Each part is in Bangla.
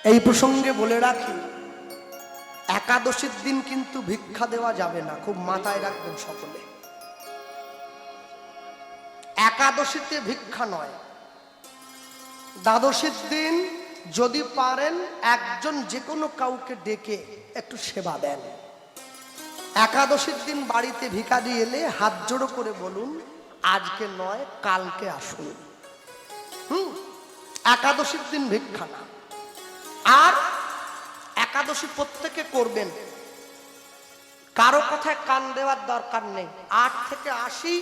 এই প্রসঙ্গে বলে রাখি, একাদশীর দিন কিন্তু ভিক্ষা দেওয়া যাবে না, খুব মাথায় রাখবেন সকলে। একাদশীতে ভিক্ষা নয়, দ্বাদশীর দিন যদি পারেন একজন যে কোনো কাউকে ডেকে একটু সেবা দেন। একাদশীর দিন বাড়িতে ভিখারি এলে হাত জোড়ো করে বলুন আজকে নয় কালকে আসুন। একাদশীর দিন ভিক্ষা না। আর একাদশী প্রত্যেকে করবেন, কারো কথায় কান দেওয়ার দরকার নেই। 8 থেকে 80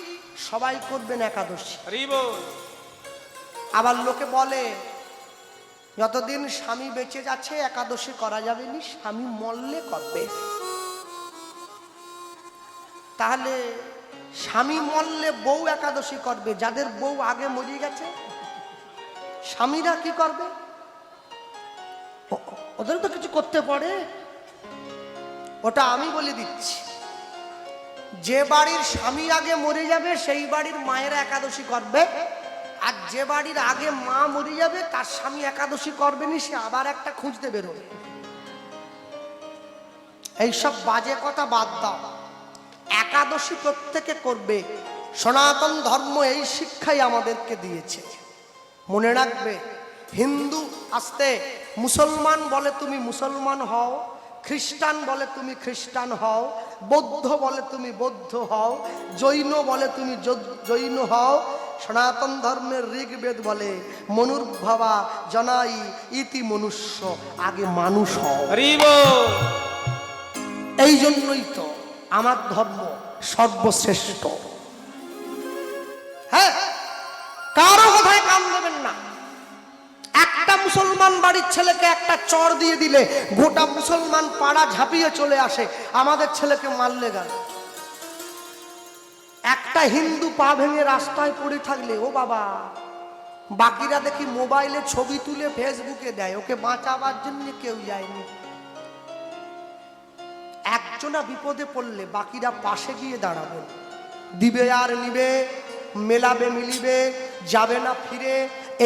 সবাই করবেন একাদশী। আবার লোকে বলে যতদিন স্বামী বেঁচে যাচ্ছে একাদশী করা যাবে না, স্বামী মরলে করবে। তাহলে স্বামী মরলে বউ একাদশী করবে, যাদের বউ আগে মরে গেছে স্বামীরা কি করবে? ওদের তো কিছু করতে পারে। ওটা আমি বলে দিচ্ছি, যে বাড়ির স্বামী আগে মরে যাবে সেই বাড়ির মায়েরা একাদশী করবে, আর যে বাড়ির আগে মা মরে যাবে তার স্বামী একাদশী করবে না, সে আবার একটা খুঁজতে বেরোবে। এইসব বাজে কথা বাদ দাও, একাদশী প্রত্যেকে করবে। সনাতন ধর্ম এই শিক্ষাই আমাদেরকে দিয়েছে। মনে রাখবে, হিন্দু আসতে মুসলমান বলে তুমি মুসলমান হও, খ্রিস্টান বলে তুমি খ্রিস্টান হও, বৌদ্ধ বলে তুমি বৌদ্ধ হও, জৈন বলে তুমি জৈন হও। সনাতন ধর্মের ঋগ্বেদ বলে মনুর্ভবা জনাই ইতি মনুষ্য, আগে মানুষ হও। এই জন্যই তো আমার ধর্ম সর্বশ্রেষ্ঠ। হ্যাঁ, কারো কথায় কান দেবেন না। একটা মুসলমান বাড়ির ছেলেকে একটা চড় দিয়ে দিলে গোটা মুসলমান পাড়া ঝাঁপিয়ে চলে আসে, আমাদের ছেলেকে মারলে গেল। একটা হিন্দু পা ভেঙে রাস্তায় পড়ে থাকলে ও বাবা, বাকিরা দেখি মোবাইলে ছবি তুলে ফেসবুকে দেয়, ওকে বাঁচাবার জন্য কেউ যায়নি। একজনা বিপদে পড়লে বাকিরা পাশে গিয়ে দাঁড়াবে, দিবে আর নিবে, মেলাবে মিলিবে, যাবে না ফিরে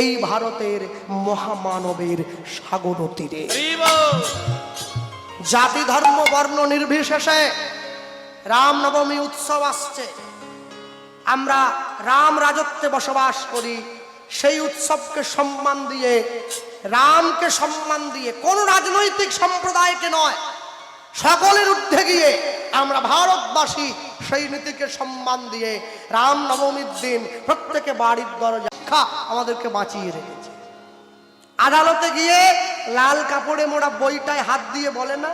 এই ভারতের মহামানবের সাগর তীরে। জাতি ধর্ম বর্ণ নির্বিশেষে রামনবমী উৎসব আসছে, আমরা রাম রাজত্বে বসবাস করি। সেই উৎসবকে সম্মান দিয়ে, রামকে সম্মান দিয়ে, কোন রাজনৈতিক সম্প্রদায়কে নয়, সকলের ঊর্ধ্বে গিয়ে আমরা ভারতবাসী সেই নীতিকে সম্মান দিয়ে রামনবমীর দিন প্রত্যেকে বাড়ির দরজা আমাদেরকে বাঁচিয়ে রেখেছে। আদালতে গিয়ে লাল কাপড়ে মোড়া বইটায় হাত দিয়ে বলে না,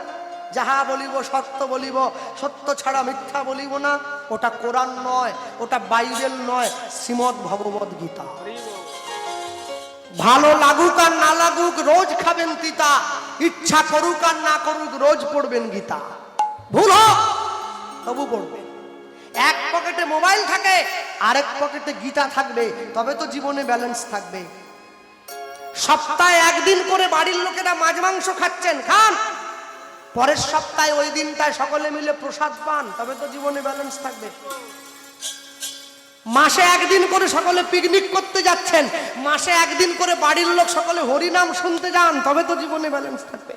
যাহা বলিব সত্য বলিব, সত্য ছাড়া মিথ্যা বলিব না। ওটা কোরআন নয়, ওটা বাইবেল নয়, শ্রীমদ্ ভগবদ গীতা। ভালো লাগুক আর না লাগুক রোজ খাবেন তিতা, ইচ্ছা করুক আর না করুক রোজ পড়বেন গীতা। ভুল হোক তবু পড়বেন। এক পকেটে মোবাইল থাকে, আরেক পকেটে গীতা থাকবে, তবে তো জীবনে ব্যালেন্স থাকবে। সপ্তাহে একদিন করে বাড়ির লোকেরা মাছ মাংস খাচ্ছেন, খান। পরের সপ্তাহে ওই দিনটায় সকলে মিলে প্রসাদ পান, তবে তো জীবনে ব্যালেন্স থাকবে। মাসে একদিন করে সকলে পিকনিক করতে যাচ্ছেন, মাসে একদিন করে বাড়ির লোক সকলে হরিনাম শুনতে যান, তবে তো জীবনে ব্যালেন্স থাকবে।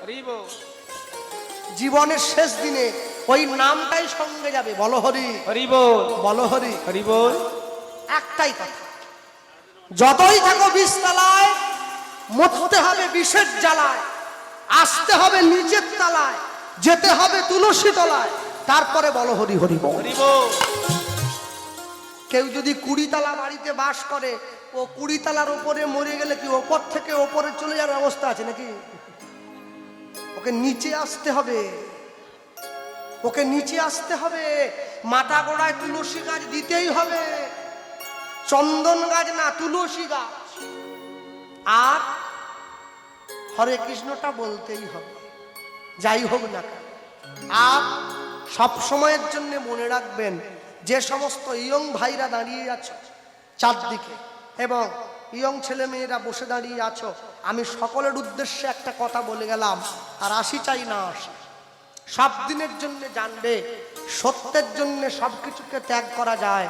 জীবনের শেষ দিনে ওই নামটাই সঙ্গে যাবে, বলো হরি হরি বল, বলো হরি হরি বল। একটাই কথা, যতই থাকো বিষতলায়, মরতে হবে বিষের জ্বালায়, আসতে হবে নিচের তলায়, যেতে হবে তুলসী তলায়, তারপরে বলো হরি হরি বল। কেউ যদি 20 তলা বাড়িতে বাস করে, ও 20 তলার উপরে মরে গেলে কি ওপর থেকে ওপরে চলে যাওয়ার অবস্থা আছে নাকি? ওকে নিচে আসতে হবে, ওকে নিচে আসতে হবে। মাথা গোড়ায় তুলসী গাছ দিতেই হবে, চন্দন গাছ না, তুলসী গাছ। আর হরে কৃষ্ণটা বলতেই হবে, যাই হোক না কেন। আর সব সময়ের জন্য মনে রাখবেন, যে সমস্ত ইয়ং ভাইরা দাঁড়িয়ে আছো চারদিকে এবং ইয়ং ছেলে মেয়েরা বসে দাঁড়িয়ে আছো, আমি সকলের উদ্দেশ্যে একটা কথা বলে গেলাম, আর আসি চাই না আসি। সব দিনের জন্য জানবে, সত্যের জন্য সবকিছুকে ত্যাগ করা যায়,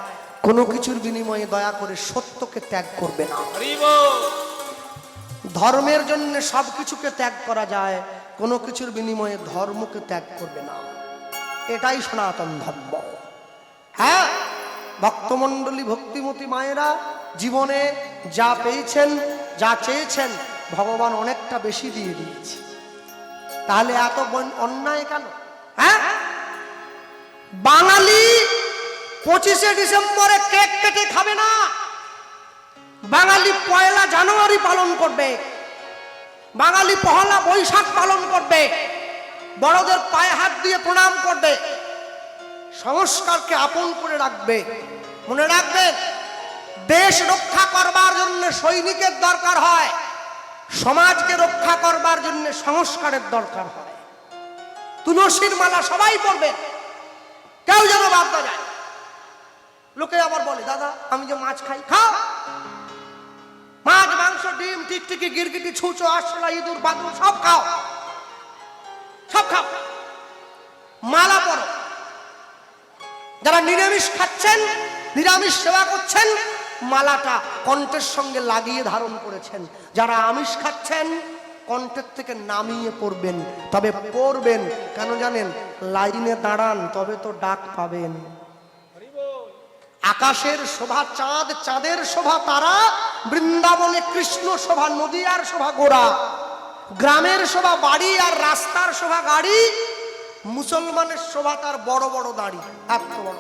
কোনো কিছুর বিনিময়ে দয়া করে সত্যকে ত্যাগ করবে না। ধর্মের জন্য সব কিছুকে ত্যাগ করা যায়, কোনো কিছুর বিনিময়ে ধর্মকে ত্যাগ করবে না। এটাই সনাতন ধর্ম। হ্যাঁ, ভক্তমণ্ডলী, ভক্তিমতী মায়েরা জীবনে যা পেয়েছেন, যা চেয়েছেন, ভগবান অনেকটা বেশি দিয়ে দিয়েছে। তাহলে এত অন্যায় কেন? হ্যাঁ, বাঙালি 25শে ডিসেম্বরে কেক কেটে খাবে না, বাঙালি 1 জানুয়ারি পালন করবে, বাঙালি 1 বৈশাখ পালন করবে, বড়দের পায়ে হাত দিয়ে প্রণাম করবে, সংস্কারকে আপন করে রাখবে। মনে রাখবেন, দেশ রক্ষা করবার জন্য সৈনিকের দরকার হয়, সমাজকে রক্ষা করবার জন্য সংস্কারের দরকার হয়। তুলসীর মালা সবাই পড়বে, কেউ যেন বাদ না যায়। লোকে আবার বলে, দাদা আমি যে মাছ খাই, খাও, মাছ, মাংস, ডিম, টিকটিকি, গিরগিটি, ছুঁচো, আরশোলা, ইঁদুর, বাদুড় সব খাও, সব খাও, মালা পড়ো। যারা নিরামিষ খাচ্ছেন, নিরামিষ সেবা করছেন, মালাটা কণ্ঠের সঙ্গে লাগিয়ে ধারণ করেছেন। যারা আমিষ খাচ্ছেন, কণ্ঠের থেকে নামিয়ে পড়বেন, তবে পড়বেন কেন জানেন? লাইনে দাঁড়ান, তবে তো ডাক পাবেন। আকাশের শোভা চাঁদ, চাঁদের শোভা তারা, বৃন্দাবনে কৃষ্ণ শোভা নদী আর শোভা গোরা, গ্রামের শোভা বাড়ি আর রাস্তার শোভা গাড়ি, মুসলমানের শোভা তার বড় বড় দাড়ি, এত বড়।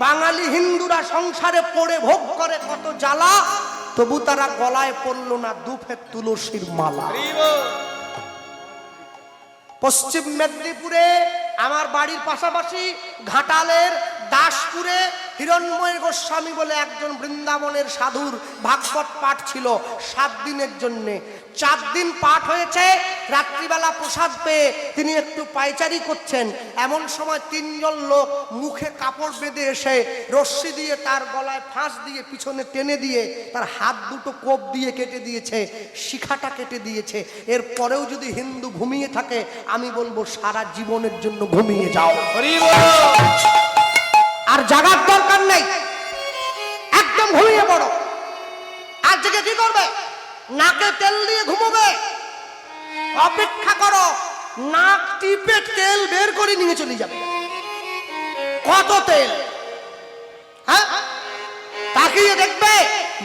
বাঙালি হিন্দুরা সংসারে পড়ে ভোগ করে কত জ্বালা, তবু তারা গলায় পড়ল না দুফে তুলসীর মালা। পশ্চিম মেদিনীপুরে আমার বাড়ির পাশাপাশি ঘাটালের দাসপুরে হিরণ্ময় গোস্বামী বলে একজন বৃন্দাবনের সাধুর ভাগবত পাঠ ছিল 7 দিনের জন্য। 4 দিন পাঠ হয়েছে, রাত্রিবেলা প্রসাদ পেয়ে তিনি একটু পায়চারি করছেন, এমন সময় 3 জন লোক মুখে কাপড় বেঁধে এসে রশ্মি দিয়ে তার গলায় ফাঁস দিয়ে পিছনে টেনে দিয়ে তার হাত দুটো কোপ দিয়ে কেটে দিয়েছে, শিখাটা কেটে দিয়েছে। এরপরেও যদি হিন্দু ঘুমিয়ে থাকে, আমি বলবো সারা জীবনের জন্য ঘুমিয়ে যাও, আর জাগার দরকার নেই, একদম ঘুমিয়ে পড়ো। আর জেগে কি করবে? নাকে তেল দিয়ে ঘুমোবে? অপেক্ষা করো, নাক টিপে তেল বের করে নিয়ে চলে যাবে। কত তেল! হ্যাঁ, তাকিয়ে দেখবে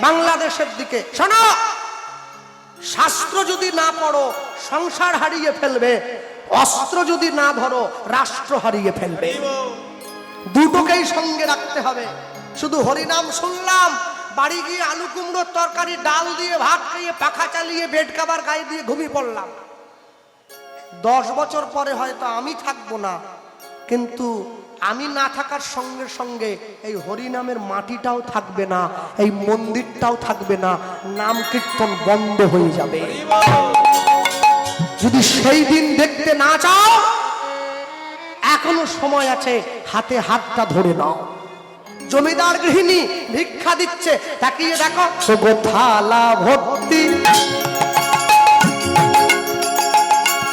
বাংলাদেশের দিকে। শোনো, শাস্ত্র যদি না পড়ো সংসার হারিয়ে ফেলবে, অস্ত্র যদি না ধরো রাষ্ট্র হারিয়ে ফেলবে। দুটোকেই সঙ্গে রাখতে হবে। শুধু হরিনাম শুনলাম, বাড়ি গিয়ে আলু কুমড়োর তরকারি ডাল দিয়ে ভাত খেয়ে পাখা চালিয়ে বেড কাভার গায়ে দিয়ে ঘুমিয়ে পড়লাম। 10 বছর পরে হয়তো আমি থাকবো না, কিন্তু আমি না থাকার সঙ্গে সঙ্গে এই হরিনামের মাটিটাও থাকবে না, এই মন্দিরটাও থাকবে না, নাম কীর্তন বন্ধ হয়ে যাবে। যদি সেই দিন দেখতে না চাও, এখনো সময় আছে, হাতে হাতটা ধরে নাও। জমিদার গৃহিণী ভিক্ষা দিচ্ছে, তাকিয়ে দেখো, থালা ভর্তি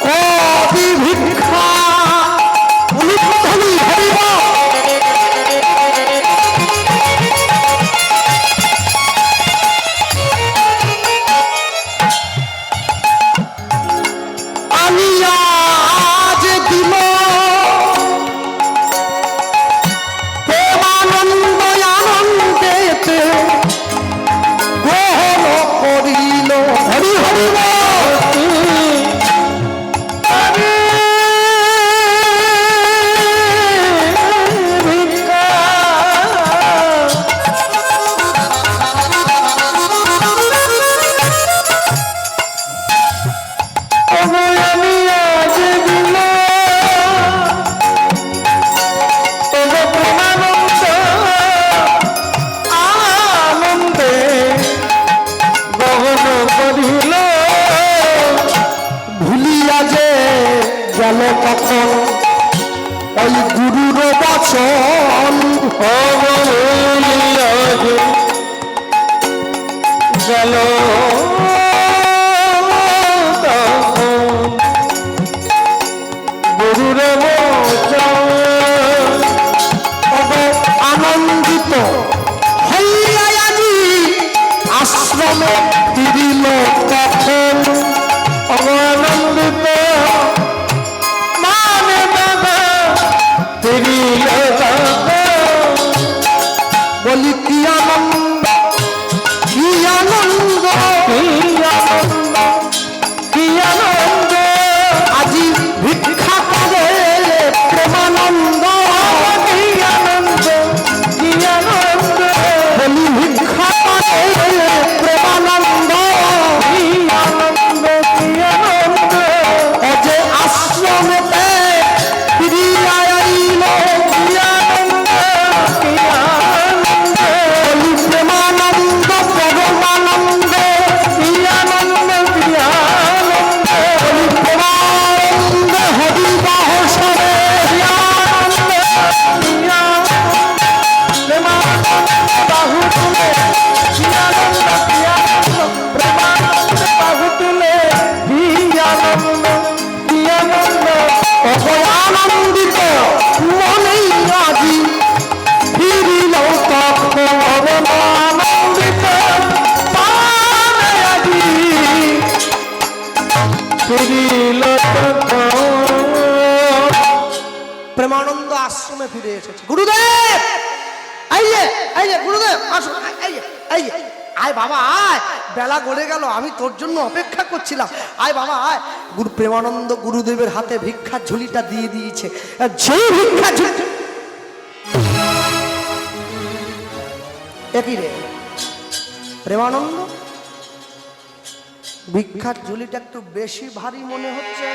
কবি ভিক্ষা। ওই গুরুর বচন গেল গুরুর বচন, আনন্দিত হইয়া আজি আশ্রমে ফিরিল তখন অবনন্দিত মানে বাবা ফিরিল বলি কি আনন্দ কি আনন্দ কি আনন্দ কি আনন্দ আজি ভিক্ষা করে প্রেমানন্দ কি আনন্দ কি আনন্দ বলি ভিক্ষা করে প্রেমানন্দ কি আনন্দ কি আনন্দ অজে আশ্রমেতে ফিরিয়া আইল কি আনন্দ কি আনন্দ বলি প্রেমানন্দ পরমানন্দ কি আনন্দ কি আনন্দ বলি প্রেমানন্দ হরি বাহসরে কি আনন্দ কি আনন্দ প্রেমানন্দ বাহু তুলে কি আনন্দ কি আনন্দ প্রেমানন্দ বাহু তুলে কি আনন্দ কি আনন্দ অভয় আনন্দিত মনেই আজি ফিরিল তখন আনন্দিত প্রাণে আজি ফিরিল তখন। প্রেমানন্দ আশ্রমে ফিরে এসেছে। গুরুদেব আইয়ে আইয়ে গুরুদেব আসো আইয়ে আইয়ে আয় বাবা আয়, বেলা গড়ে গেল, আমি তোর জন্য অপেক্ষা করছিলাম, আয় বাবা আয়। গুরু প্রেমানন্দ গুরুদেবের হাতে ভিক্ষার ঝুলিটা দিয়ে দিয়েছে। যে ভিক্ষার ঝুলি একই রে প্রেমানন্দ, ভিক্ষার ঝুলিটা একটু বেশি ভারী মনে হচ্ছে।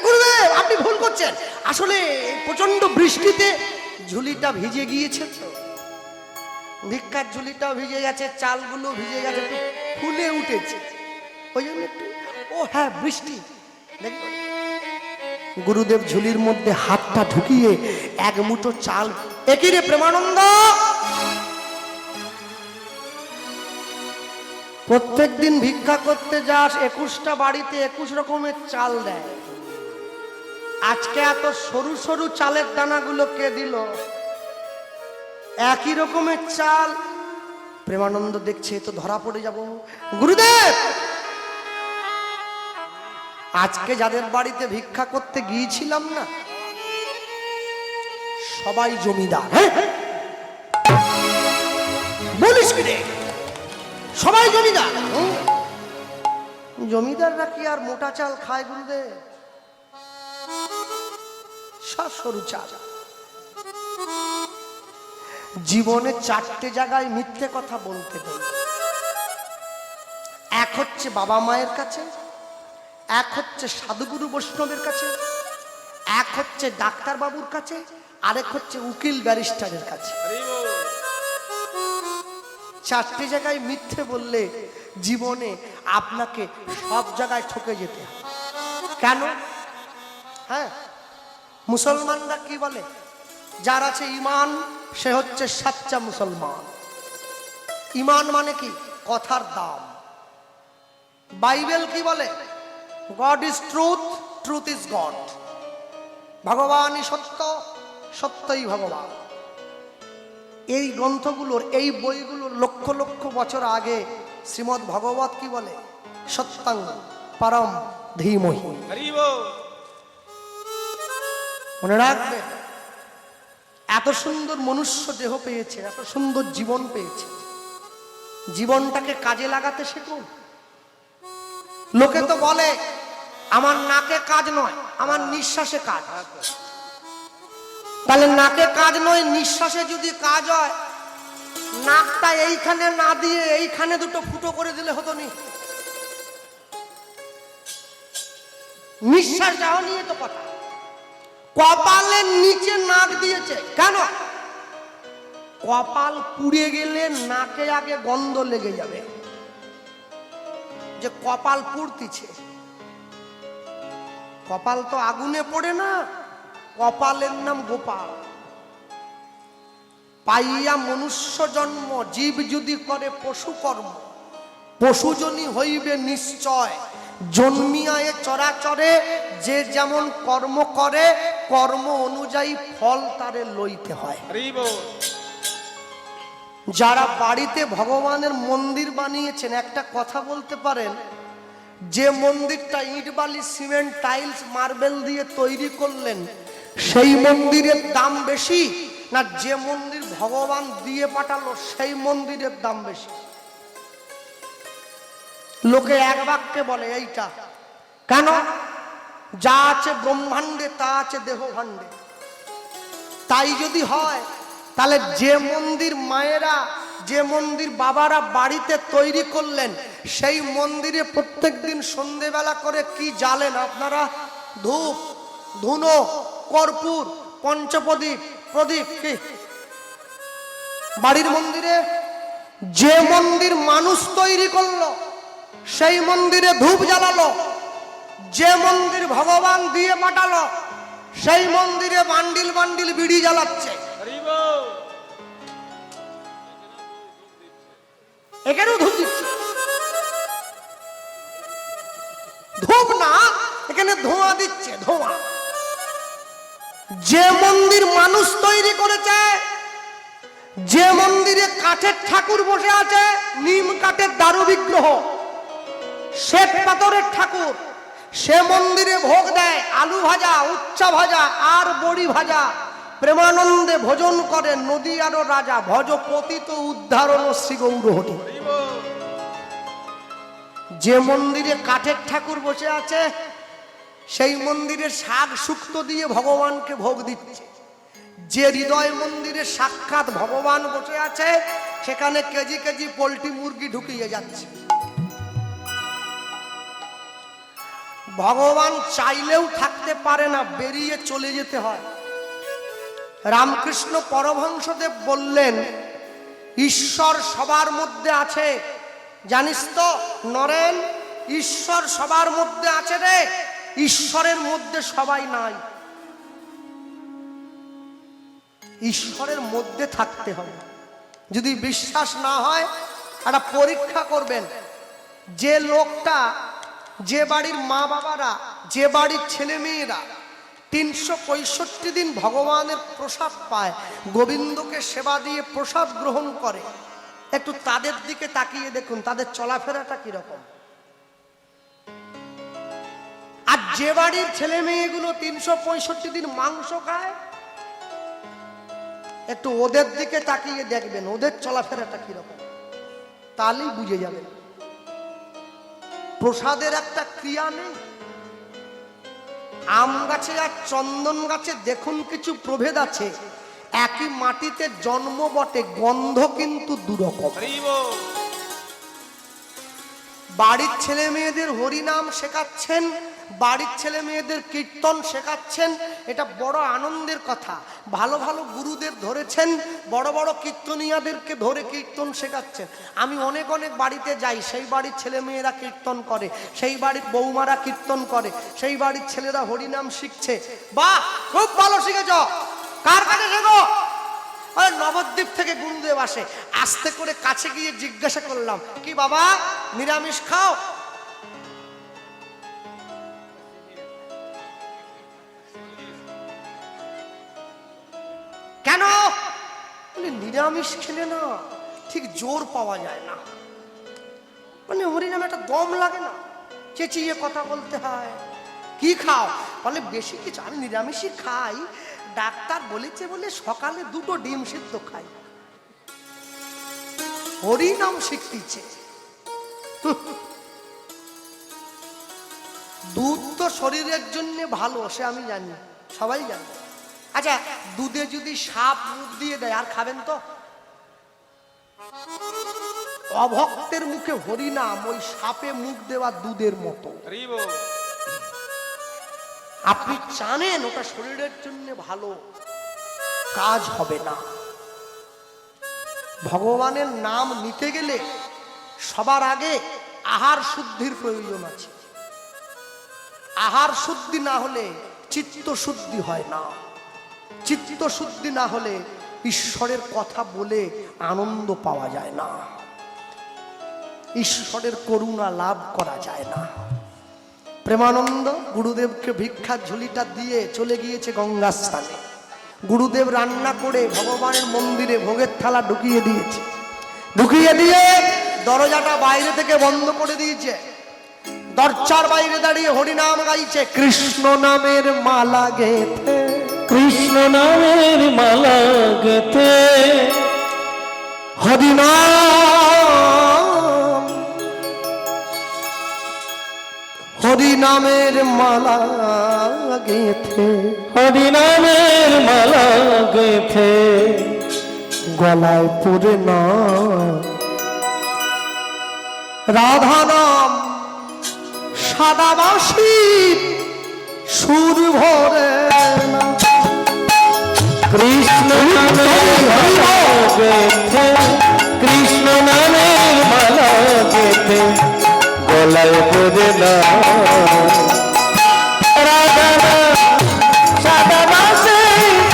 গুরুদেব আপনি ভুল করছেন, আসলে প্রচন্ড বৃষ্টিতে ঝুলিটা ভিজে গিয়েছে তো, ভিক্ষার ঝুলিটাও ভিজে গেছে, চালগুলো ভিজে গেছে, একটু ফুলে উঠেছে ওই জন্য একটু। ও হ্যাঁ বৃষ্টি। গুরুদেব ঝুলির মধ্যে হাতটা ঢুকিয়ে এক মুঠো চাল, একই রে প্রেমানন্দ, প্রত্যেক দিন ভিক্ষা করতে যাস, 21টা বাড়িতে 21 রকমের চাল দেয়, আজকে এত সরু সরু চালের দানাগুলো কে দিল? একই রকমের চাল। প্রেমানন্দ দেখছে তো ধরা পড়ে যাব। গুরুদেব আজকে যাদের বাড়িতে ভিক্ষা করতে গিয়েছিলাম না, সবাই জমিদার। বলিস কি রে, সবাই জমিদার? জমিদাররা কি আর মোটা চাল খায় গুরুদেব? সব সরু চাল। জীবনে 4টে জায়গায় মিথ্যে কথা বলতে দেয়। এক হচ্ছে বাবা মায়ের কাছে, এক হচ্ছে সাধুগুরু বৈষ্ণবের কাছে, এক হচ্ছে ডাক্তার বাবুর কাছে, আরেক হচ্ছে উকিল ব্যারিস্টারের কাছে। 4টে জায়গায় মিথ্যে বললে জীবনে আপনাকে সব জায়গায় ঠকে যেতে হয়। কেন? হ্যাঁ, মুসলমানরা কি বলে? যার আছে ইমান সে হচ্ছে সাচ্চা মুসলমান। ইমান মানে কি? কথার দাম। বাইবেল কি বলে? God is truth, truth is god. ভগবানই সত্য, সত্যই ভগবান। এই গ্রন্থগুলোর, এই বইগুলোর লক্ষ লক্ষ বছর আগে শ্রীমদ্ ভগবত কি বলে? সত্যাং পরম ধীমহি। মনে রাখবে, এত সুন্দর মনুষ্য দেহ পেয়েছে, এত সুন্দর জীবন পেয়েছে, জীবনটাকে কাজে লাগাতে শিখুন। লোকে তো বলে আমার নাকে কাজ নয়, আমার নিঃশ্বাসে কাজ। তাহলে নাকে কাজ নয়, নিঃশ্বাসে যদি কাজ হয়, নাকটা এইখানে না দিয়ে এইখানে দুটো ফুটো করে দিলে হতো নি? নিঃশ্বাস যাওয়া নিয়ে তো কথা। কপালের নিচে নাক দিয়েছে কেন? কপাল পুড়ে গেলে নাকে আগে গন্ধ লেগে যাবে যে কপাল পুড়তিছে। কপাল তো আগুনে পড়ে না, কপালের নাম গোপাল। পাইয়া মনুষ্য জন্ম, জীব যদি করে পশু কর্ম, পশুজনী হইবে নিশ্চয়। জন্মিয়া এ চরাচরে যে যেমন কর্ম করে, কর্ম অনুযায়ী ফল তারে লইতে হয়। যারা বাড়িতে ভগবানের মন্দির বানিয়েছেন একটা কথা বলতে পারেন, যে মন্দিরটা ইট বালি সিমেন্ট টাইলস মার্বেল দিয়ে তৈরি করলেন সেই মন্দিরের দাম বেশি, না যে মন্দির ভগবান দিয়ে পাঠালো সেই মন্দিরের দাম বেশি? লোকে এক বাক্যে বলে এইটা। কেন? যা আছে ব্রহ্মাণ্ডে তা আছে দেহ ভাণ্ডে। তাই যদি হয় তাহলে যে মন্দির মায়েরা, যে মন্দির বাবারা বাড়িতে তৈরি করলেন সেই মন্দিরে প্রত্যেকদিন সন্ধেবেলা করে কি জ্বালেন আপনারা? ধূপ, ধুনো, কর্পূর, পঞ্চপ্রদীপ, প্রদীপ। কি বাড়ির মন্দিরে যে মন্দির মানুষ তৈরি করলো সেই মন্দিরে ধূপ জ্বালালো, যে মন্দির ভগবান দিয়ে পাঠালো সেই মন্দিরে বান্ডিল বান্ডিল বিড়ি জ্বালাচ্ছে। এখানেও ধূপ দিচ্ছে। ধূপ না, এখানে ধোঁয়া দিচ্ছে, ধোঁয়া। যে মন্দির মানুষ তৈরি করেছে, যে মন্দিরে কাঠের ঠাকুর বসে আছে, নিম কাঠের দারু বিগ্রহ, শ্বেত পাথরের ঠাকুর, সে মন্দিরে ভোগ দেয় আলু ভাজা, উচ্চা ভাজা আর বড়ি ভাজা। প্রেমানন্দে ভোজন করে নদী আরো রাজা, ভজ পতিত উদ্ধারণ শ্রী গৌর হরি। যে মন্দিরে কাঠের ঠাকুর বসে আছে সেই মন্দিরে শাক শুক্তো দিয়ে ভগবানকে ভোগ দিচ্ছে। যে হৃদয় মন্দিরে সাক্ষাৎ ভগবান বসে আছে সেখানে কেজি কেজি পোল্ট্রি মুরগি ঢুকিয়ে যাচ্ছে। ভগবান চাইলেও থাকতে পারে না, বেরিয়ে চলে যেতে হয়। রামকৃষ্ণ পরমহংসদেব বললেন, ঈশ্বর সবার মধ্যে আছে। জানিস তো নরেন, ঈশ্বর সবার মধ্যে আছে রে, ঈশ্বরের মধ্যে সবাই নাই। ঈশ্বরের মধ্যে থাকতে হবে। যদি বিশ্বাস না হয় একটা পরীক্ষা করবেন। যে লোকটা, যে বাড়ির মা বাবারা, যে বাড়ির ছেলে মেয়েরা 365 দিন ভগবানের প্রসাদ পায়, গোবিন্দকে সেবা দিয়ে প্রসাদ গ্রহণ করে, একটু তাদের দিকে তাকিয়ে দেখুন তাদের চলাফেরাটা কিরকম। আর যে বাড়ির ছেলে মেয়েগুলো 365 দিন মাংস খায়, একটু ওদের দিকে তাকিয়ে দেখবেন ওদের চলাফেরাটা কিরকম, তাহলেই বুঝে যাবেন। প্রসাদের একটা ক্রিয়া নেই। আম গাছে আর চন্দন গাছে দেখুন কিছু প্রভেদ আছে। একই মাটিতে জন্ম বটে, গন্ধ কিন্তু দুরকম। বাড়ির ছেলে মেয়েদের হরিনাম শেখাচ্ছেন, বাড়ির ছেলে মেয়েদের কীর্তন শেখাচ্ছেন, এটা বড় আনন্দের কথা। ভালো ভালো গুরুদের ধরেছেন, বড় বড় কীর্তনিয়াদেরকে ধরে কীর্তন শেখাচ্ছেন। আমি অনেক অনেক বাড়িতে যাই, সেই বাড়ির ছেলে মেয়েরা কীর্তন করে, সেই বাড়ির বৌমারা কীর্তন করে, সেই বাড়ির ছেলেরা হরিনাম শিখছে। বাহ, খুব ভালো শিখেছ। কার কাছে শেখো? নবদ্বীপ থেকে গুরুদেব আসে। আস্তে করে কাছে গিয়ে জিজ্ঞাসা করলাম, কি বাবা নিরামিষ খাও? কেন? নিরামিষ খেলে না ঠিক জোর পাওয়া যায় না, মানে হরিনামে একটা দম লাগে না, চেঁচিয়ে কথা বলতে হয়। কি খাও? বলে বেশি কিছু, আমি নিরামিষই খাই, ডাক্তার বলেছে বলে সকালে 2টো ডিম সিদ্ধ খাই। হরিনাম শিখতেছে। দুধ তো শরীরের জন্য ভালো, সে আমি জানি, সবাই জানে। আচ্ছা, দুধে যদি সাপ মুখ দিয়ে দেয় আর খাবেন তো? অভক্তের মুখে হরিনাম ওই সাপে মুখ দেওয়া দুধের মতো। আপনি জানেন ওটা শরীরের জন্য ভালো, কাজ হবে না। ভগবানের নাম নিতে গেলে সবার আগে আহার শুদ্ধির প্রয়োজন আছে। আহার শুদ্ধি না হলে চিত্ত শুদ্ধি হয় না। চিত্ত শুদ্ধি না হলে ঈশ্বরের কথা বলে আনন্দ পাওয়া যায় না, ঈশ্বরের করুণা লাভ করা যায় না। প্রেমানন্দ গুরুদেবকে ভিক্ষার ঝুলিটা দিয়ে চলে গিয়েছে গঙ্গা স্নানে। গুরুদেব রান্না করে ভগবানের মন্দিরে ভোগের থালা ঢুকিয়ে দিয়েছে, ঢুকিয়ে দিয়ে দরজাটা বাইরে থেকে বন্ধ করে দিয়েছে। দরজার বাইরে দাঁড়িয়ে হরিনাম গাইছে, কৃষ্ণ নামের মালা গেথে, কৃষ্ণ নামের মালা গেতে, হরিনাম হরিনামের মালা গেথে, হরিনামের মালা গেতে, গলায় পরে না রাধা নাম, সাদাবাসী সুর ভরে না। কৃষ্ণ নামের মালা গেতে, কৃষ্ণ নামের মালা গেতে, গলায় পরে না রাধা নাম, সাদা বাসে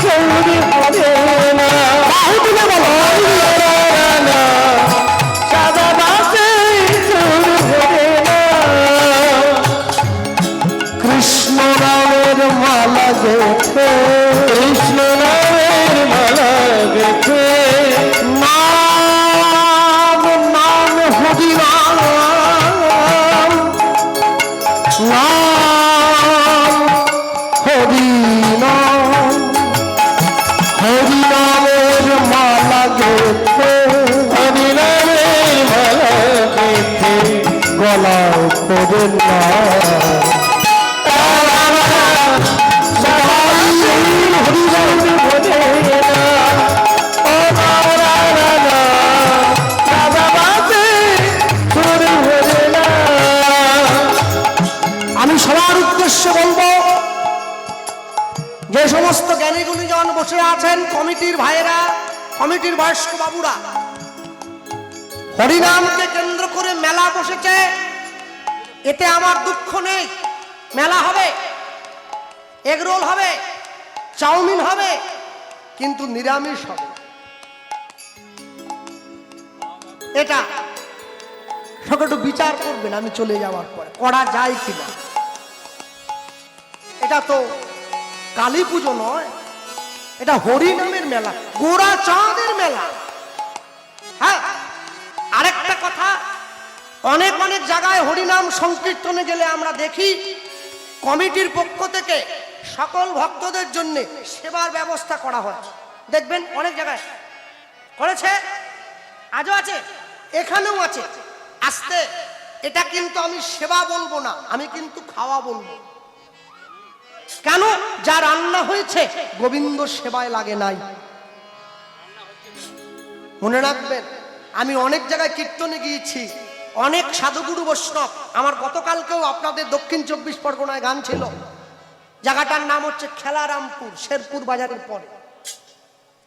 চৌরি পরে না। রাধা নাম, সাদা বাসে চৌরি পরে না। কৃষ্ণ নামের মালা গেথে, কৃষ্ণ নামের মালা গেতে, নাম নাম হরিনাম, নাম হরিনাম, হরিনামের মালা গেথে, হরিনামের মালা গেতে, গলায় পরে না আমি সবার উদ্দেশ্যে বলবো, যে সমস্ত জ্ঞানী গুণীজন বসে আছেন, কমিটির ভাইয়েরা, কমিটির বয়স্ক বাবুরা, হরিনামকে কেন্দ্র করে মেলা বসেছে, এতে আমার দুঃখ নেই। মেলা হবে, এগরোল হবে, চাউমিন হবে, কিন্তু নিরামিষ হবে। এটা সব একটু বিচার করবেন আমি চলে যাওয়ার পরে, করা যায় কিনা। এটা তো কালী পুজো নয়, এটা হরিনামের মেলা, গোড়া চাঁদের মেলা। হ্যাঁ, আরেকটা কথা, অনেক অনেক জায়গায় হরিনাম সংকীর্তনে গেলে আমরা দেখি কমিটির পক্ষ থেকে সকল ভক্তদের জন্য সেবার ব্যবস্থা করা হয়। দেখবেন অনেক জায়গায় করেছে, আজও আছে, এখানেও আছে। আস্তে, এটা কিন্তু আমি সেবা বলবো না, আমি কিন্তু খাওয়া বলবো। কেন? যা রান্না হয়েছে গোবিন্দ সেবায় লাগে নাই। মনে রাখবেন, আমি অনেক জায়গায় কীর্তনে গিয়েছি, অনেক সাধুগুরু বৈষ্ণব। আমার গতকালকেও আপনাদের দক্ষিণ 24 পরগনায় গান ছিল, জায়গাটার নাম হচ্ছে খেলারামপুর, শেরপুর বাজারের পরে।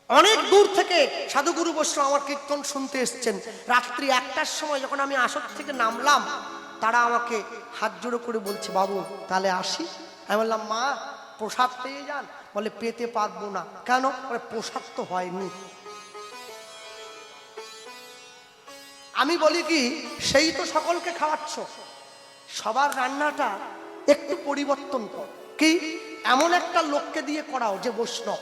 অনেক দূর থেকে সাধুগুরু বৈষ্ণব আমার কীর্তন শুনতে এসছেন। রাত্রি 1টার সময় যখন আমি আসর থেকে নামলাম, তারা আমাকে হাত জোড়ো করে বলছে, বাবু তাহলে আসি। আমি বললাম, মা প্রসাদ পেয়ে যান। বলে, পেতে পারবো না। কেন? বলে, প্রসাদ তো হয়নি। আমি বলি কি, সেই তো সকলকে খাওয়াচ্ছ, সবার রান্নাটা একটু পরিবর্তন কর। কি, এমন একটা লোককে দিয়ে করাও যে বৈষ্ণব,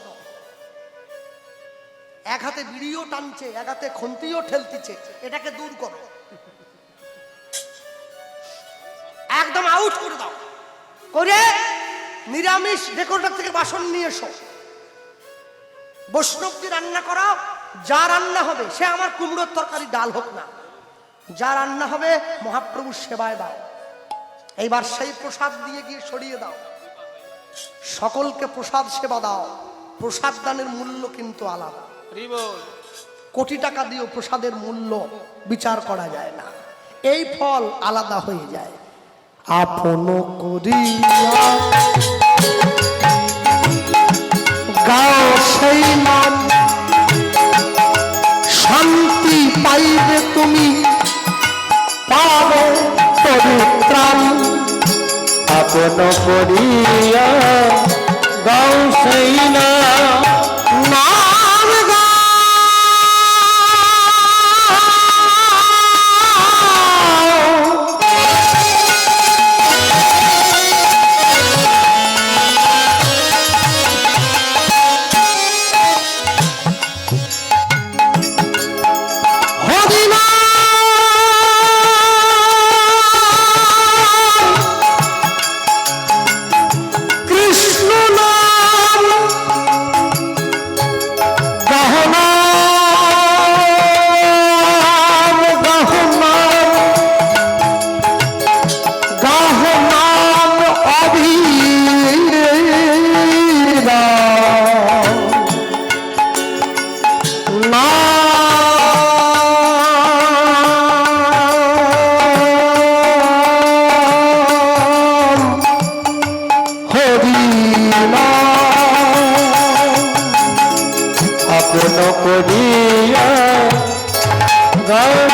এক হাতে বিড়িও টানছে, এক হাতে খুন্তিও ঠেলতিছে, এটাকে দূর করো, একদম আউট করে দাও। করে নিরামিষ ডেকোরেটর থেকে বাসন নিয়ে এসো, বৈষ্ণবকে রান্না করাও। যা রান্না হবে, সে আমার কুমড়োর তরকারি ডাল হোক না, যা রান্না হবে মহাপ্রভুর সেবায় দাও। এইবার সেই প্রসাদ দিয়ে গিয়ে সরিয়ে দাও, সকলকে প্রসাদ সেবা দাও। প্রসাদ দানের মূল্য কিন্তু আলাদা। কোটি টাকা দিয়েও প্রসাদের মূল্য বিচার করা যায় না, এই ফল আলাদা হয়ে যায়। আপন করিয়া গাও সেই নাম, শান্তি পাইবে তুমি, পাবে পরিত্রাণ। আপন করিয়া গাও সেই নাম, নাম গাও,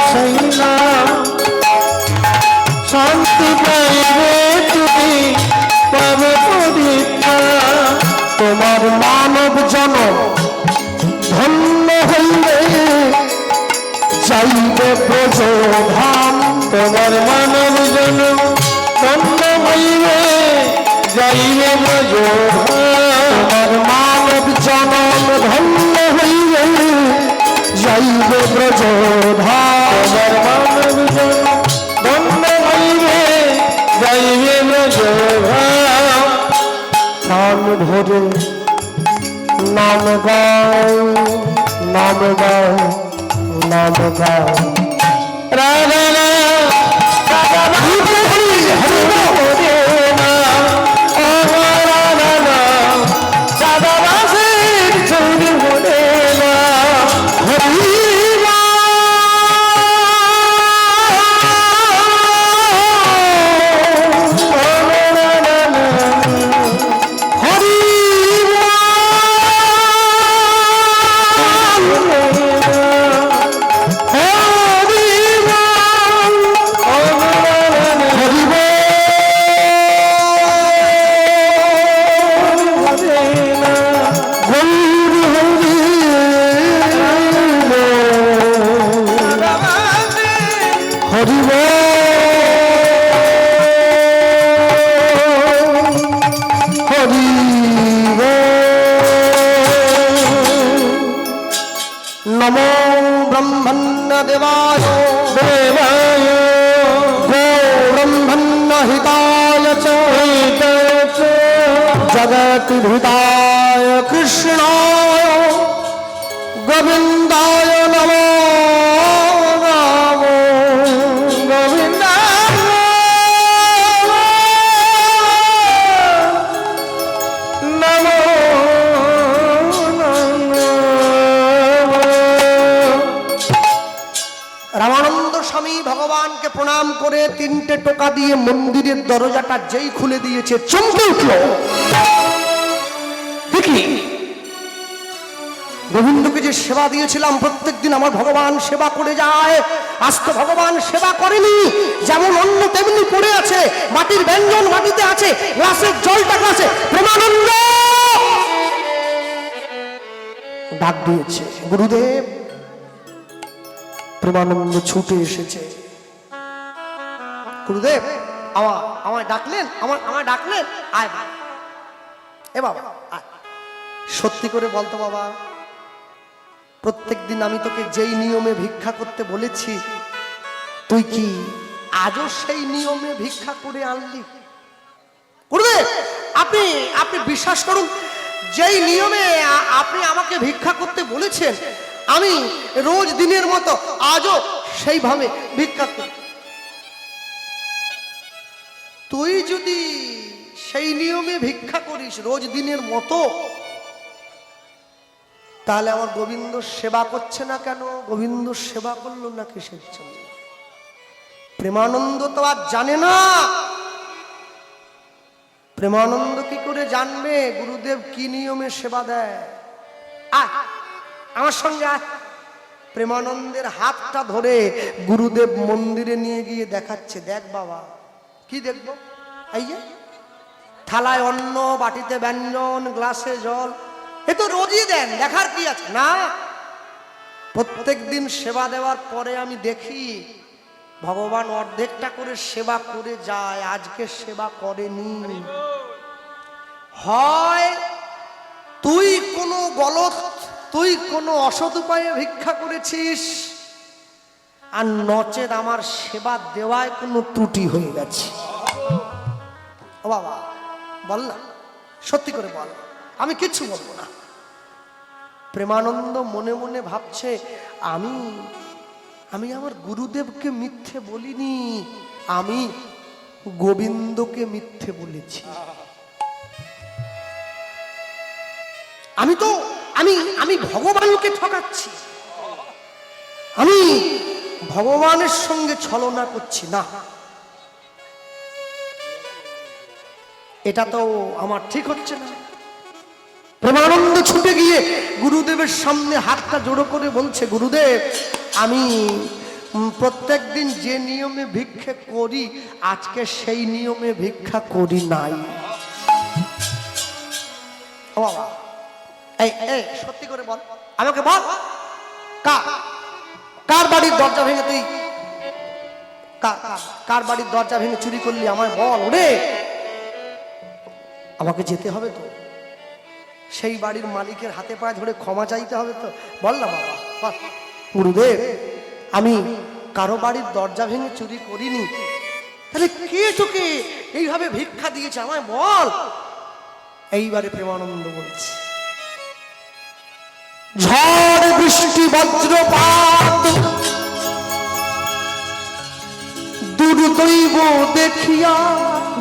সেই নাম শান্তি পাইবে তুমি পাবে পরীক্ষা তোমার মানব জনম ধন্য হইলে যাইবে ব্রজধাম তোমার মানব জনম ধন্য হইবে যাইবে ব্রজধাম তোমার মানব জনম ধন্য হইবে যাইবে ব্রজধাম তোমার মানব জনম ধন্য হইবে যাইবে ব্রজধাম নাম ধরে নাম গাও নাম গাও নাম গাও রাধা নমো ব্রহ্মণ্য দেবায় দেবায় গো ব্রহ্মণ্য হিতায় চ জগৎ হৃদায় কৃষ্ণায় গোবিন্দায় নমো নমো গোবিন্দায় নমো রামানন্দ স্বামী ভগবানকে প্রণাম করে 3টে টোকা দিয়ে মন্দিরের দরজাটা যেই খুলে দিয়েছে চমকে উঠল। দেখি গোবিন্দকে যে সেবা দিয়েছিলাম প্রত্যেকদিন আমার ভগবান সেবা করে যায়, আজ তো ভগবান সেবা করেনি। যেমন অন্য তেমনি পড়ে আছে, মাটির ব্যঞ্জন মাটিতে আছে, গ্লাসের জলটা গ্লাসে। প্রেমানন্দ ডাক দিয়েছে, গুরুদেব। প্রেমানন্দ ছুটে এসেছে। গুরুদেব আমায় ডাকলেন, আমায় ডাকলেন, আয় এ বাবা আয়। সত্যি করে বলতো বাবা, প্রত্যেকদিন আমি তোকে যেই নিয়মে ভিক্ষা করতে বলেছি তুই কি আজও সেই নিয়মে ভিক্ষা করে আনলি? গুরুদেব আপনি বিশ্বাস করুন, যেই নিয়মে আপনি আমাকে ভিক্ষা করতে বলেছেন আমি রোজ দিনের মতো আজও সেইভাবে ভিক্ষা করি। তুই যদি সেই নিয়মে ভিক্ষা করিস রোজ দিনের মতো, তাহলে আমার গোবিন্দ সেবা করছে না কেন? গোবিন্দ সেবা করলো না কিসের জন্য? প্রেমানন্দ তো আর জানে না। প্রেমানন্দ কি করে জানবে গুরুদেব কি নিয়মে সেবা দেয়? আয় আমার সঙ্গে আয়। প্রেমানন্দের হাতটা ধরে গুরুদেব মন্দিরে নিয়ে গিয়ে দেখাচ্ছে, দেখ বাবা। কি দেখবো? এই যে থালায় অন্ন, বাটিতে ব্যঞ্জন, গ্লাসে জল, এ তো রোজই দেন, দেখার কি আছে? না, প্রত্যেক দিন সেবা দেওয়ার পরে আমি দেখি ভগবান অর্ধেকটা করে সেবা করে যায়, আজকে সেবা করেনি। হয় তুই কোনো গলত, তুই কোনো অসৎ উপায়ে ভিক্ষা করেছিস, আর নচেত আমার সেবা দেওয়ায় কোনো ত্রুটি হয়ে গেছে। ও বাবা বল না, সত্যি করে বল, আমি কিচ্ছু বলবো না। প্রেমানন্দ মনে মনে ভাবছে, আমি আমার গুরুদেবকে মিথ্যে বলিনি, আমি গোবিন্দকে মিথ্যে বলেছি। আমি ভগবানকে ঠকাচ্ছি, আমি ভগবানের সঙ্গে ছলনা করছি না। এটা তো আমার ঠিক হচ্ছে না। প্রেমানন্দ ছুটে গিয়ে গুরুদেবের সামনে হাতটা জোড়ো করে বলছে, গুরুদেব আমি প্রত্যেকদিন যে নিয়মে ভিক্ষে করি আজকে সেই নিয়মে ভিক্ষা করি নাই। ও বাবা, এই এই সত্যি করে বল, আমাকে বল, কার বাড়ির দরজা ভেঙে তুই কার বাড়ির দরজা ভেঙে চুরি করলি? আমায় বল ওরে, আমাকে যেতে হবে তো, সেই বাড়ির মালিকের হাতে পায়ে ধরে ক্ষমা চাইতে হবে তো, বল না বাবা বল। গুরুদেব, আমি কারো বাড়ির দরজা ভেঙে চুরি করিনি, তাহলে কে তোকে এইভাবে ভিক্ষা দিয়েছে আমায় বল। এইবারে প্রেমানন্দ বলছে, ঝড় বৃষ্টি বজ্রপাত দুর্দৈব দেখিয়া,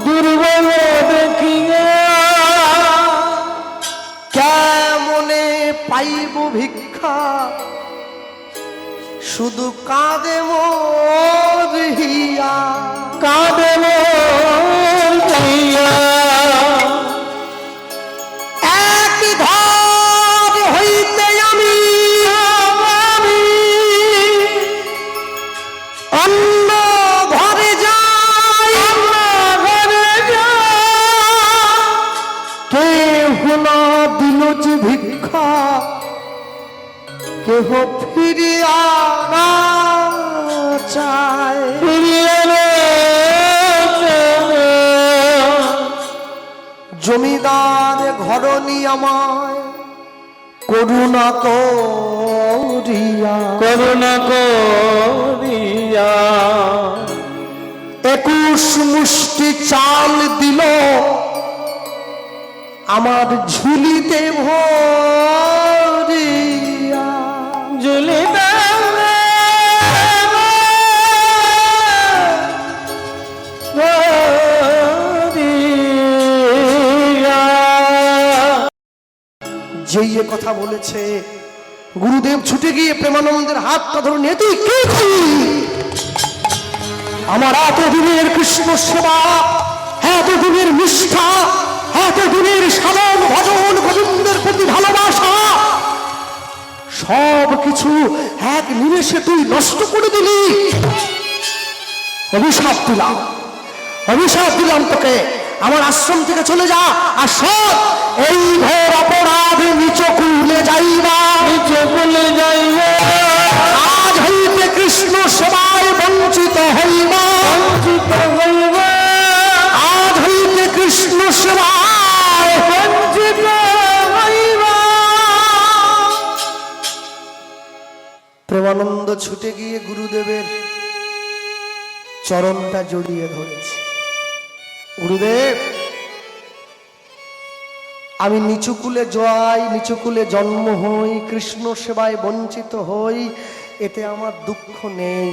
দুর্বল দেখিয়া কেমনে পাইব ভিক্ষা, শুধু কাঁদে মোর হিয়া, কাঁদে মোর হিয়া। এক ঘর হইতে আমি অন্য ঘরে যাই, কেহ না দিল যে ভিক্ষা, কেহ ফিরিয়া না চায়, জমিদার ঘরনি আমায় করুণা করিয়া, করুণা করিয়া 21 মুষ্টি চাল দিল আমার ঝুলিতে ভরিয়া, ঝুলিতে যেই এ কথা বলেছে গুরুদেব ছুটে গিয়ে প্রেমানন্দের হাতটা ধরে নিয়ে, তুই কি করলি? আমার এতদিনের কৃষ্ণ সেবা, এতদিনের নিষ্ঠা, এতদিনের সাধন ভজন গোবিন্দের প্রতি ভালোবাসা সব কিছু এক নিমেষে তুই নষ্ট করে দিলি। অভিশাপ দিলাম, অভিশাপ দিলাম তোকে, আমার আশ্রম থেকে চলে যা। আর সব এই ঘোর অপরাধ নিচ কুলে যাইবা, নিচ কুলে যাইবা, আজ হইতে কৃষ্ণ সেবায় বঞ্চিত হইবা, বঞ্চিত হইবা, আজ হইতে কৃষ্ণ সেবায় বঞ্চিত হইবা। প্রেমানন্দ ছুটে গিয়ে গুরুদেবের চরণটা জড়িয়ে ধরেছে। গুরুদেব, আমি নিচুকুলে যাই, নিচুকুলে জন্ম হই, কৃষ্ণ সেবায় বঞ্চিত হই, এতে আমার দুঃখ নেই।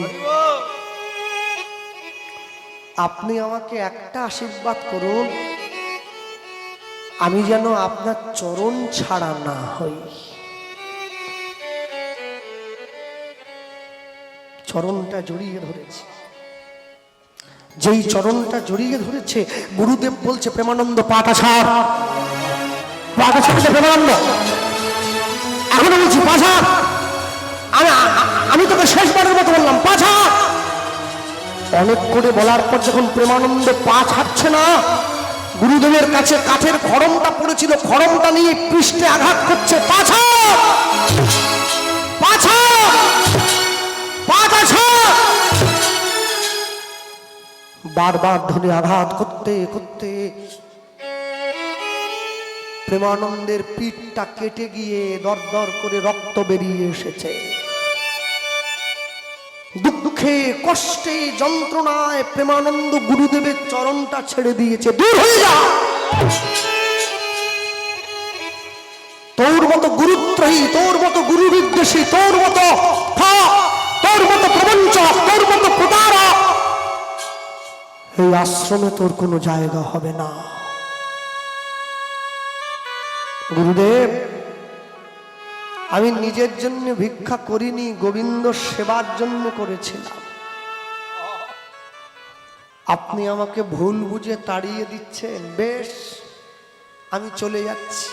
আপনি আমাকে একটা আশীর্বাদ করুন, আমি যেন আপনার চরণ ছাড়া না হই। চরণটা জড়িয়ে ধরেছে, যেই চরণটা জড়িয়ে ধরেছে গুরুদেব বলছে, প্রেমানন্দ পাটা ছাড়, পাটা ছাড়ছে প্রেমানন্দ, এখনো বলছি পা ছাড়, আমি তোকে শেষবারের মতো বললাম পা ছাড়। অনেক করে বলার পর যখন প্রেমানন্দ পা ছাড়ছে না, গুরুদেবের কাছে কাঠের খড়মটা পড়েছিল, খড়মটা নিয়ে পৃষ্ঠে আঘাত করছে, পা ছাড়, পা ছাড়, পাটা ছাড়। বারবার ধরে আঘাত করতে করতে প্রেমানন্দের পিঠটা কেটে গিয়ে দরদর করে রক্ত বেরিয়ে এসেছে। দুঃখে কষ্টে যন্ত্রণায় প্রেমানন্দ গুরুদেবের চরণটা ছেড়ে দিয়েছে, দূর হয়ে যা, তোর মতো গুরুত্রহী, তোর মতো গুরু বিদ্বেষী, তোর মতো প্রবঞ্চক, তোর মতো প্রতারক এই আশ্রমে তোর কোনো জায়গা হবে না। গুরুদেব, আমি নিজের জন্য ভিক্ষা করিনি, গোবিন্দ সেবার জন্য করেছিলাম। আপনি আমাকে ভুল বুঝে তাড়িয়ে দিচ্ছেন, বেশ আমি চলে যাচ্ছি।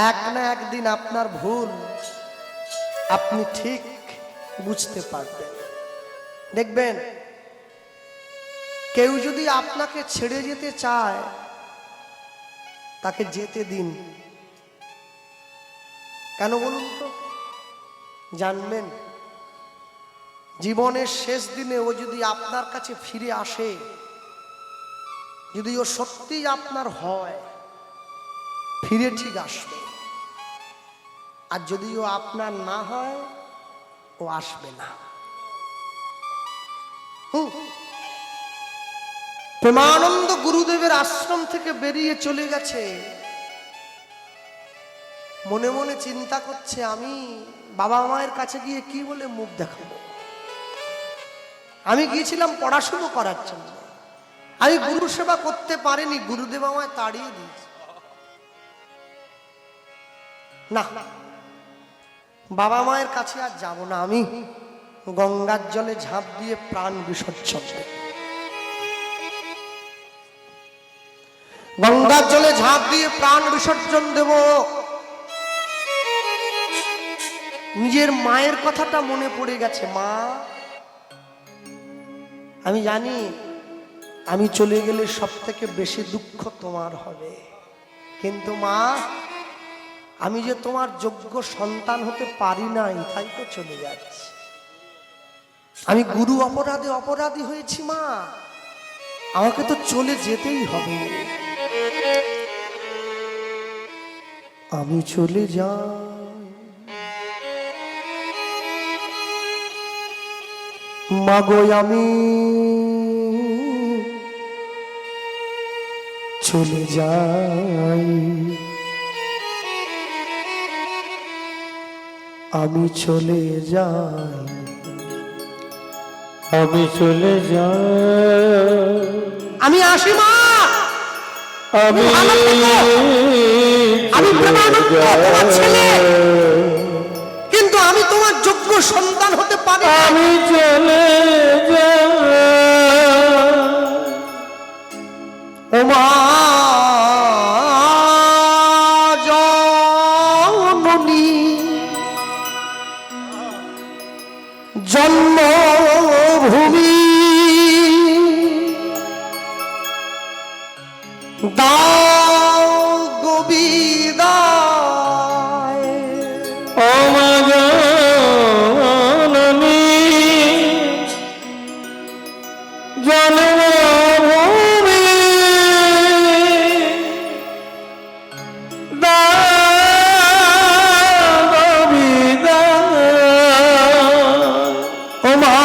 এক না একদিন আপনার ভুল আপনি ঠিক বুঝতে পারবেন। দেখবেন কেউ যদি আপনাকে ছেড়ে যেতে চায় তাকে যেতে দিন। কেন বলুন তো? জানবেন জীবনের শেষ দিনে ও যদি আপনার কাছে ফিরে আসে, যদি ও সত্যিই আপনার হয়, ফিরে ঠিক আসবে। আর যদি ও আপনার না হয়, ও আসবে না। প্রেমানন্দ গুরুদেবের আশ্রম থেকে বেরিয়ে চলে গেছে, মনে মনে চিন্তা করছে আমি বাবা মায়ের কাছে গিয়ে কি বলে মুখ দেখাবো। আমি গিয়েছিলাম পড়াশুনো করার জন্য, আমি গুরু সেবা করতে পারিনি, গুরুদেব আমায় তাড়িয়ে দিয়েছে। না, বাবা মায়ের কাছে আর যাব না, আমি গঙ্গার জলে ঝাঁপ দিয়ে প্রাণ বিসর্জন দেব। গঙ্গার জলে ঝাঁপ দিয়ে প্রাণ বিসর্জন দেব। নিজের মায়ের কথাটা মনে পড়ে গেছে। মা, আমি জানি আমি চলে গেলে সব থেকে বেশি দুঃখ তোমার হবে, কিন্তু মা আমি যে তোমার যোগ্য সন্তান হতে পারি নাই, তাই তো চলে যাচ্ছি। আমি গুরু অপরাধে অপরাধী হয়েছি মা, আমাকে তো চলে যেতেই হবে। আমি চলে যাই মাগো, আমি চলে যাই, আমি চলে যাই, আমি চলে যাই, আমি আসি মা। আমি আমি প্রেমানন্দ তোমার ছেলে, কিন্তু আমি তোমার যোগ্য সন্তান হতে পারি। আমি চলে যাই, ও মা জননী, জন্মভূমি দাও গো বিদায়। ও মা জননী, জন্মভূমি দাও বিদায়। ও মা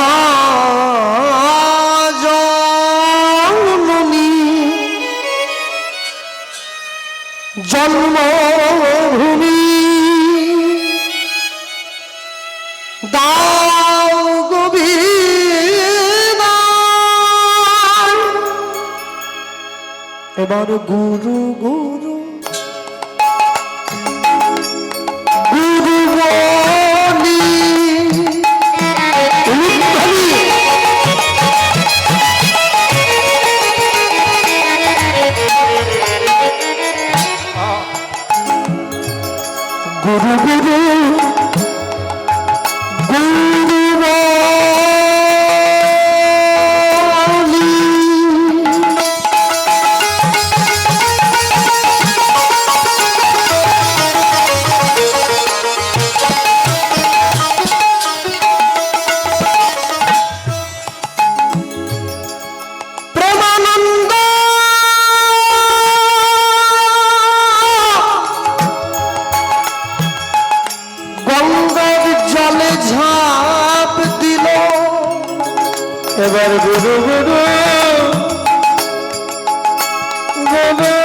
জননী, জন্মভূমি দাও গো বিদায়। এবার গুরু গুরু গুরু বলি, গুরু গুরু গুরু বলি, প্রেমানন্দ গঙ্গার জলে ঝাঁপ দিল। এবার গুরু গুরু গুরু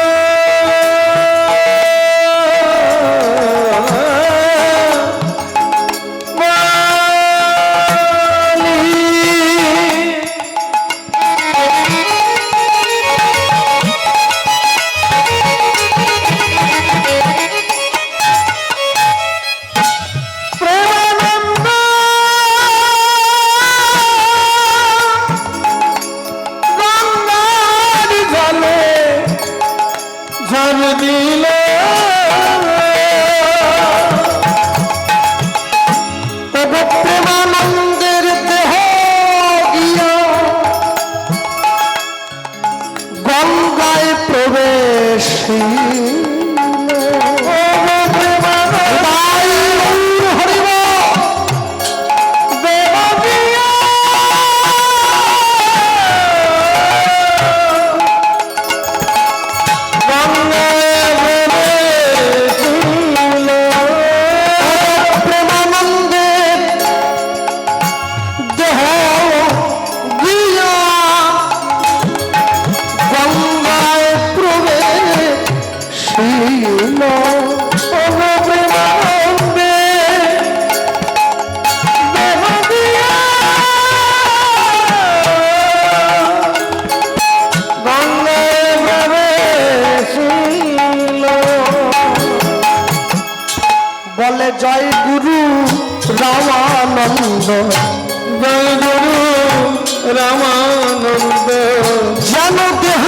প্রেমানন্দ জয় গুরু রামানন্দ যেন দেহ